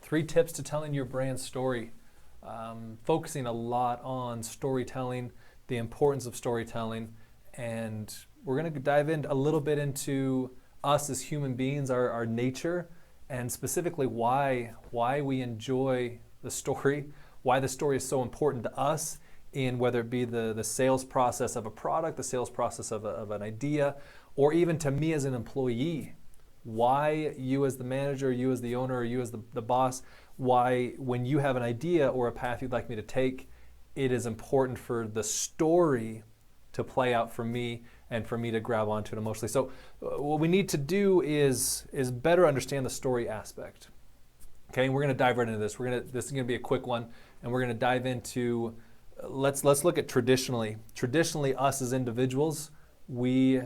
3 tips to telling your brand story. Focusing a lot on storytelling, the importance of storytelling, and we're going to dive in a little bit into us as human beings, our nature, and specifically why we enjoy the story, why the story is so important to us in whether it be the sales process of a product, the sales process of an idea, or even to me as an employee. Why you as the manager, you as the owner, or you as the boss, why when you have an idea or a path you'd like me to take, it is important for the story to play out for me and for me to grab onto it emotionally. So what we need to do is better understand the story aspect. Okay, and we're going to dive right into this. This is going to be a quick one, and we're going to dive into, let's look at traditionally. Traditionally, us as individuals, we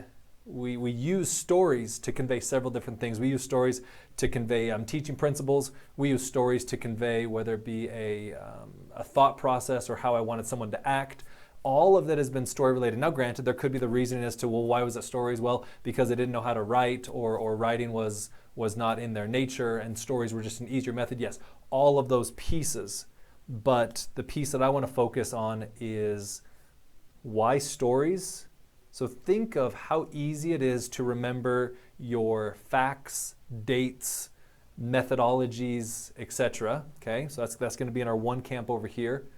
use stories to convey several different things. We use stories to convey teaching principles. We use stories to convey whether it be a thought process or how I wanted someone to act. All of that has been story related. Now granted, there could be the reasoning as to, well, why was it stories? Well, because they didn't know how to write, or writing was not in their nature and stories were just an easier method. Yes, all of those pieces. But the piece that I want to focus on is why stories. So think of how easy it is to remember your facts, dates, methodologies, etc. Okay, so that's going to be in our one camp over here.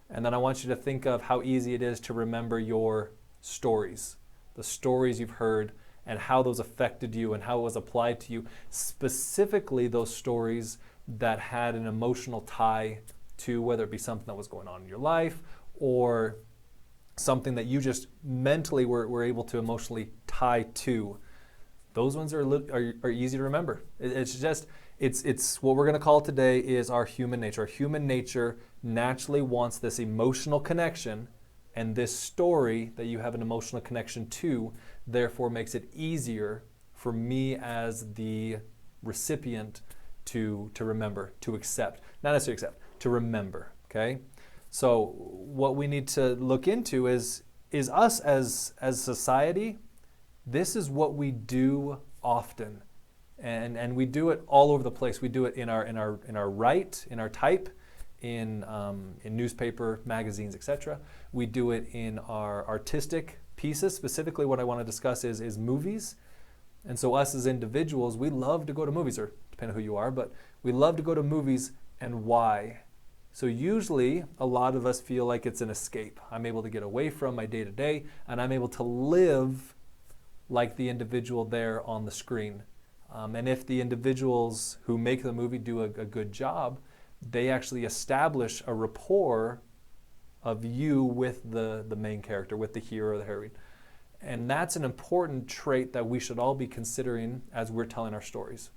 And then I want you to think of how easy it is to remember your stories, the stories you've heard, and how those affected you and how it was applied to you, specifically those stories that had an emotional tie to whether it be something that was going on in your life or something that you just mentally were able to emotionally tie to. Those ones are easy to remember. It's what we're going to call today is our human nature. Our human nature naturally wants this emotional connection, and this story that you have an emotional connection to therefore makes it easier for me as the recipient to remember, to accept. Not necessarily accept, to remember, okay? So what we need to look into is us as society, this is what we do often. And we do it all over the place. We do it in our write, in our type, in newspaper, magazines, etc. We do it in our artistic pieces. Specifically, what I want to discuss is movies. And so us as individuals, we love to go to movies, or depending on who you are, but we love to go to movies, and why? So usually, a lot of us feel like it's an escape. I'm able to get away from my day-to-day, and I'm able to live like the individual there on the screen. And if the individuals who make the movie do a good job, they actually establish a rapport of you with the main character, with the hero or the heroine. And that's an important trait that we should all be considering as we're telling our stories.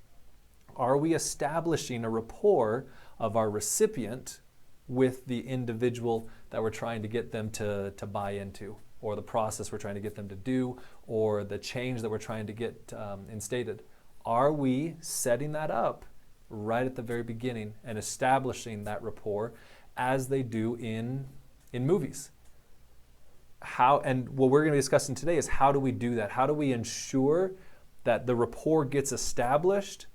Are we establishing a rapport of our recipient with the individual that we're trying to get them to buy into, or the process we're trying to get them to do, or the change that we're trying to get instated? Are we setting that up right at the very beginning and establishing that rapport as they do in movies? How, and what we're going to be discussing today is how do we do that? How do we ensure that the rapport gets established?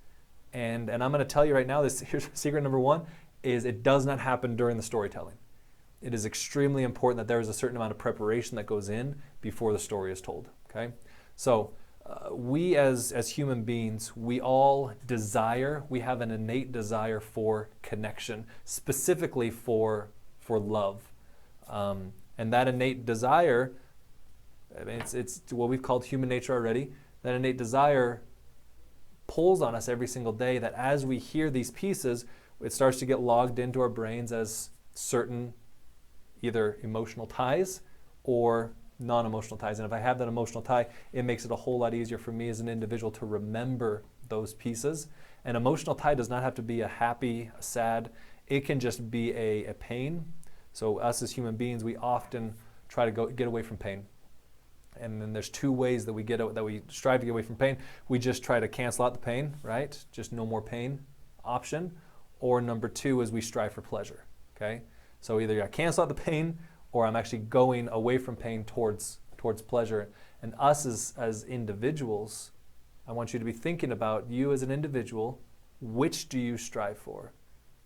And I'm going to tell you right now, here's secret number one, is it does not happen during the storytelling. It is extremely important that there is a certain amount of preparation that goes in before the story is told. Okay, so we as human beings, we all desire, we have an innate desire for connection, specifically for love. And that innate desire, I mean, it's what we've called human nature already. That innate desire pulls on us every single day, that as we hear these pieces, it starts to get logged into our brains as certain either emotional ties or non-emotional ties. And if I have that emotional tie, it makes it a whole lot easier for me as an individual to remember those pieces. An emotional tie does not have to be a happy, a sad. It can just be a pain. So us as human beings, we often try to get away from pain. And then there's 2 ways that we strive to get away from pain. We just try to cancel out the pain, right? Just no more pain option. Or number 2 is we strive for pleasure, okay? So either I cancel out the pain, or I'm actually going away from pain towards pleasure. And us as individuals, I want you to be thinking about you as an individual, which do you strive for?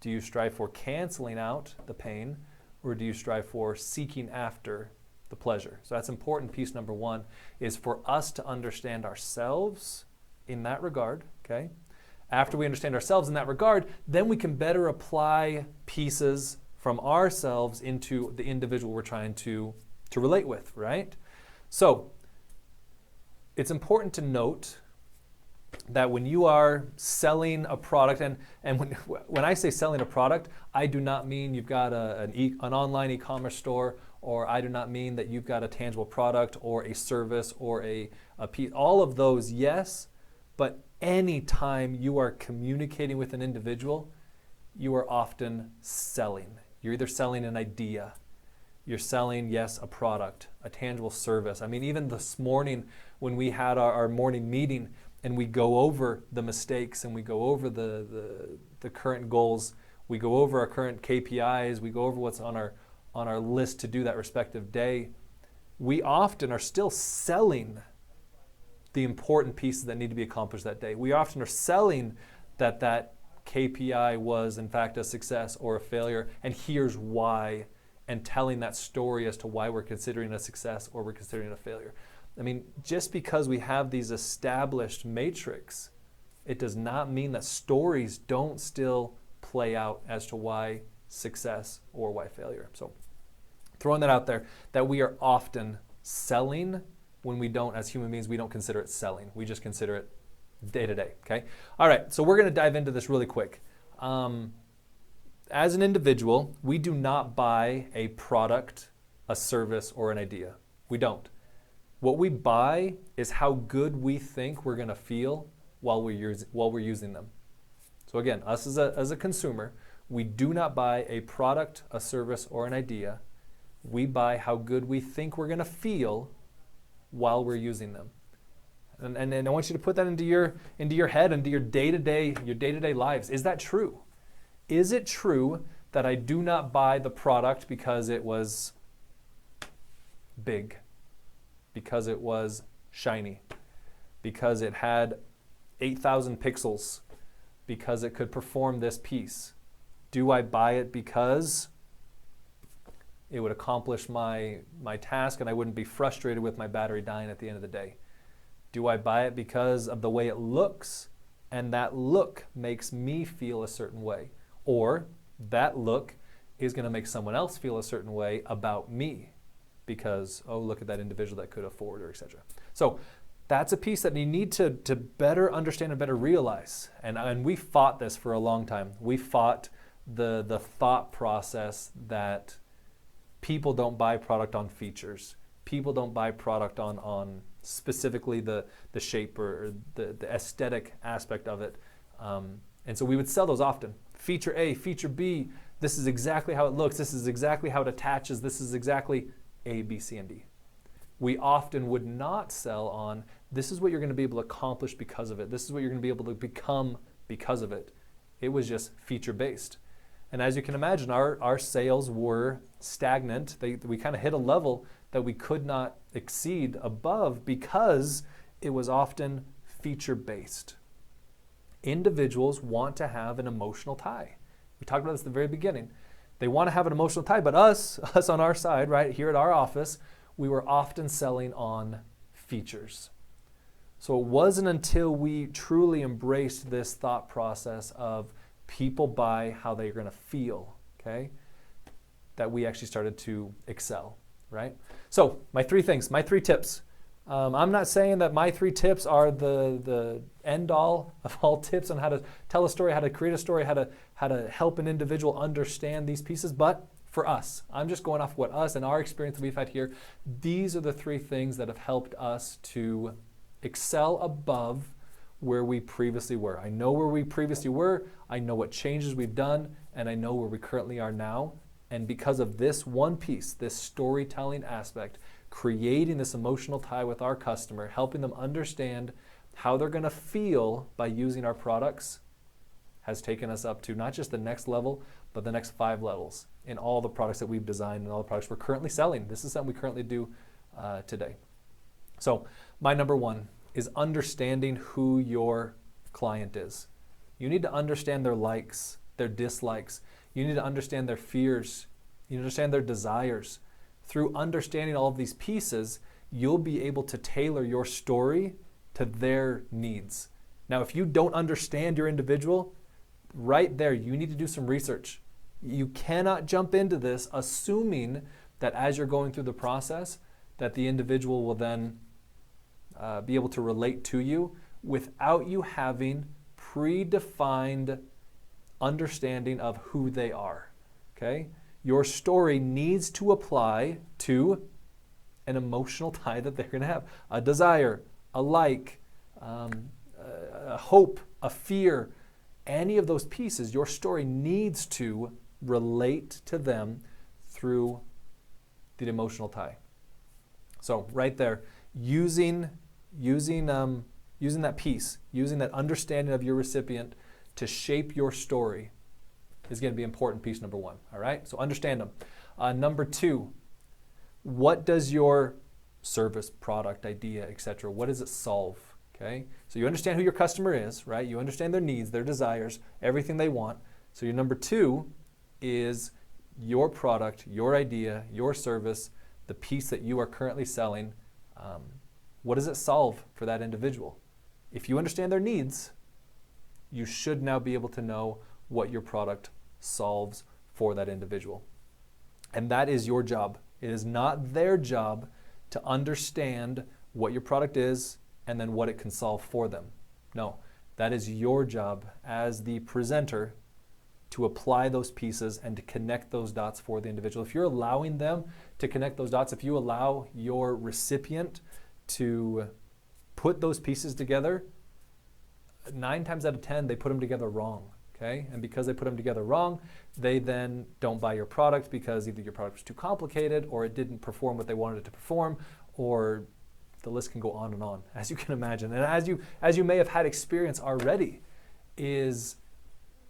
Do you strive for canceling out the pain, or do you strive for seeking after the pleasure? So that's important. Piece number one is for us to understand ourselves in that regard, okay? After we understand ourselves in that regard, then we can better apply pieces from ourselves into the individual we're trying to relate with, right? So it's important to note that when you are selling a product, and when I say selling a product, I do not mean you've got an online e-commerce store, or I do not mean that you've got a tangible product or a service or a piece. All of those, yes, but anytime you are communicating with an individual, you are often selling. You're either selling an idea, you're selling, yes, a product, a tangible service. I mean, even this morning when we had our morning meeting and we go over the mistakes and we go over the current goals, we go over our current KPIs, we go over what's on our list to do that respective day, we often are still selling the important pieces that need to be accomplished that day. We often are selling that KPI was in fact a success or a failure, and here's why, and telling that story as to why we're considering it a success or we're considering it a failure. I mean, just because we have these established matrix, it does not mean that stories don't still play out as to why success or why failure. So throwing that out there, that we are often selling when we don't, as human beings, we don't consider it selling. We just consider it day to day, okay? All right, so we're gonna dive into this really quick. As an individual, we do not buy a product, a service, or an idea. We don't. What we buy is how good we think we're gonna feel while we're using them. So again, us as a consumer, we do not buy a product, a service, or an idea. We buy how good we think we're gonna feel while we're using them. And I want you to put that into your head, into your day-to-day lives. Is that true? Is it true that I do not buy the product because it was big, because it was shiny, because it had 8,000 pixels, because it could perform this piece? Do I buy it because it would accomplish my task and I wouldn't be frustrated with my battery dying at the end of the day? Do I buy it because of the way it looks, and that look makes me feel a certain way? Or that look is going to make someone else feel a certain way about me because, oh, look at that individual that could afford, or etc. So that's a piece that you need to better understand and better realize. And we fought this for a long time. We fought the thought process that people don't buy product on features. People don't buy product on specifically the shape or the aesthetic aspect of it. And so we would sell those often. Feature A, feature B, this is exactly how it looks, this is exactly how it attaches, this is exactly A, B, C, and D. We often would not sell on, this is what you're going to be able to accomplish because of it, this is what you're going to be able to become because of it. It was just feature-based. And as you can imagine, our sales were stagnant. We kind of hit a level that we could not exceed above because it was often feature-based. Individuals want to have an emotional tie. We talked about this at the very beginning. They want to have an emotional tie, but us on our side, right here at our office, we were often selling on features. So it wasn't until we truly embraced this thought process of people buy how they're going to feel, okay, that we actually started to excel, right? So my three tips. I'm not saying that my 3 tips are the end all of all tips on how to tell a story, how to create a story, how to help an individual understand these pieces, but for us, I'm just going off what us and our experience that we've had here. These are the 3 things that have helped us to excel above where we previously were. I know where we previously were, I know what changes we've done, and I know where we currently are now. And because of this one piece, this storytelling aspect, creating this emotional tie with our customer, helping them understand how they're going to feel by using our products, has taken us up to not just the next level, but the next 5 levels in all the products that we've designed and all the products we're currently selling. This is something we currently do today. So my number 1 is understanding who your client is. You need to understand their likes, their dislikes. You need to understand their fears. You need to understand their desires. Through understanding all of these pieces, you'll be able to tailor your story to their needs. Now, if you don't understand your individual, right there, you need to do some research. You cannot jump into this assuming that as you're going through the process, that the individual will then be able to relate to you without you having predefined understanding of who they are. Okay? Your story needs to apply to an emotional tie that they're going to have, a desire, a like, a hope, a fear. Any of those pieces, your story needs to relate to them through the emotional tie. So right there, using that piece, using that understanding of your recipient to shape your story is going to be important piece number one. All right, so understand them. Number two, what does your service, product, idea, etc., what does it solve? Okay, so you understand who your customer is, right? You understand their needs, their desires, everything they want. So your number two is your product, your idea, your service, the piece that you are currently selling. What does it solve for that individual? If you understand their needs, you should now be able to know what your product solves for that individual. And that is your job. It is not their job to understand what your product is and then what it can solve for them. No, that is your job as the presenter to apply those pieces and to connect those dots for the individual. If you're allowing them to connect those dots, if you allow your recipient to put those pieces together, 9 times out of 10, they put them together wrong. Okay? And because they put them together wrong, they then don't buy your product because either your product was too complicated or it didn't perform what they wanted it to perform, or the list can go on and on, as you can imagine. And as you may have had experience already, is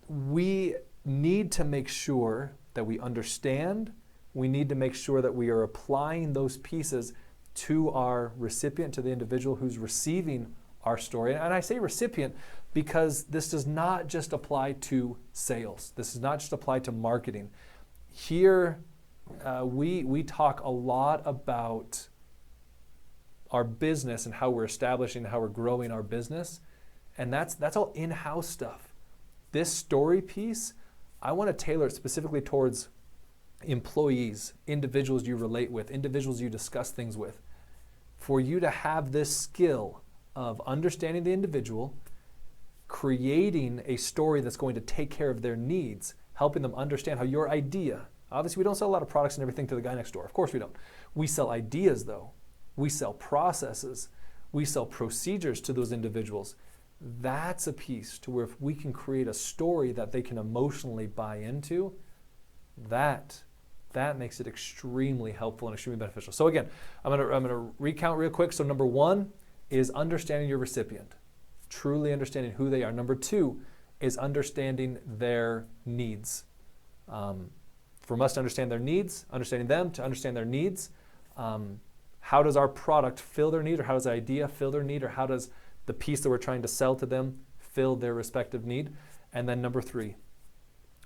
we need to make sure that we understand, we need to make sure that we are applying those pieces to our recipient, to the individual who's receiving our story. And I say recipient because this does not just apply to sales. This does not just apply to marketing. Here, we talk a lot about our business and how we're establishing, how we're growing our business. And that's all in-house stuff. This story piece, I want to tailor it specifically towards employees, individuals you relate with, individuals you discuss things with. For you to have this skill of understanding the individual, creating a story that's going to take care of their needs, helping them understand how your idea, obviously we don't sell a lot of products and everything to the guy next door. Of course we don't. We sell ideas though. We sell processes. We sell procedures to those individuals. That's a piece to where if we can create a story that they can emotionally buy into, that makes it extremely helpful and extremely beneficial. So again, I'm gonna recount real quick. So number one is understanding your recipient, truly understanding who they are. Number two is understanding their needs. For us to understand their needs, understanding them to understand their needs. How does our product fill their need, or how does the idea fill their need, or how does the piece that we're trying to sell to them fill their respective need? And then number three,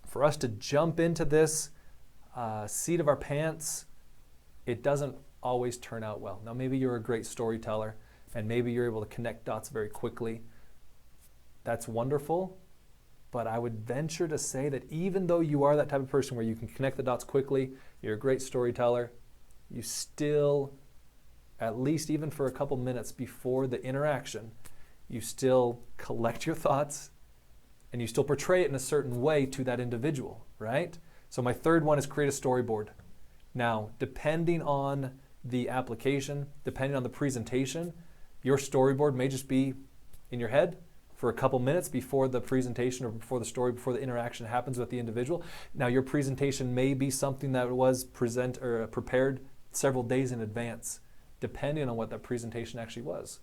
for us to jump into this seat of our pants, it doesn't always turn out well. Now maybe you're a great storyteller and maybe you're able to connect dots very quickly. That's wonderful, but I would venture to say that even though you are that type of person where you can connect the dots quickly, you're a great storyteller, you still, at least even for a couple minutes before the interaction, you still collect your thoughts and you still portray it in a certain way to that individual, right? So my third one is create a storyboard. Now, depending on the application, depending on the presentation, your storyboard may just be in your head for a couple minutes before the presentation or before the story, before the interaction happens with the individual. Now, your presentation may be something that was prepared several days in advance, depending on what that presentation actually was.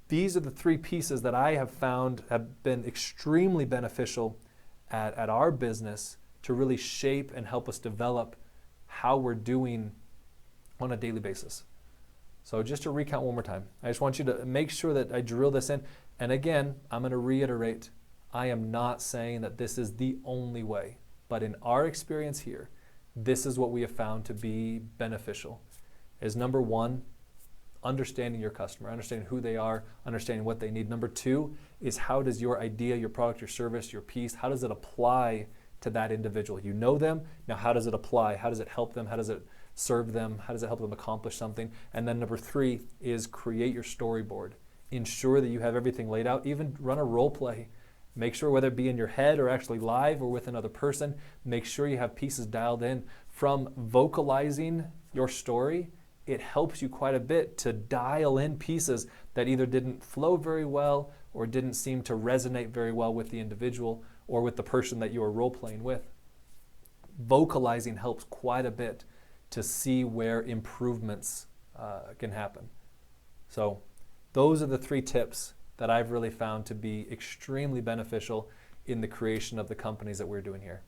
These are the three pieces that I have found have been extremely beneficial at our business to really shape and help us develop how we're doing on a daily basis. So just to recount one more time, I just want you to make sure that I drill this in. And again, I'm going to reiterate, I am not saying that this is the only way, but in our experience here, this is what we have found to be beneficial. Is number one, understanding your customer, understanding who they are, understanding what they need. Number two is how does your idea, your product, your service, your piece, how does it apply to that individual? You know them, now how does it apply? How does it help them? How does it serve them? How does it help them accomplish something? And then number three is create your storyboard. Ensure that you have everything laid out, even run a role play. Make sure, whether it be in your head or actually live or with another person, make sure you have pieces dialed in. From vocalizing your story, it helps you quite a bit to dial in pieces that either didn't flow very well or didn't seem to resonate very well with the individual or with the person that you are role-playing with. Vocalizing helps quite a bit to see where improvements can happen. So those are the 3 tips that I've really found to be extremely beneficial in the creation of the companies that we're doing here.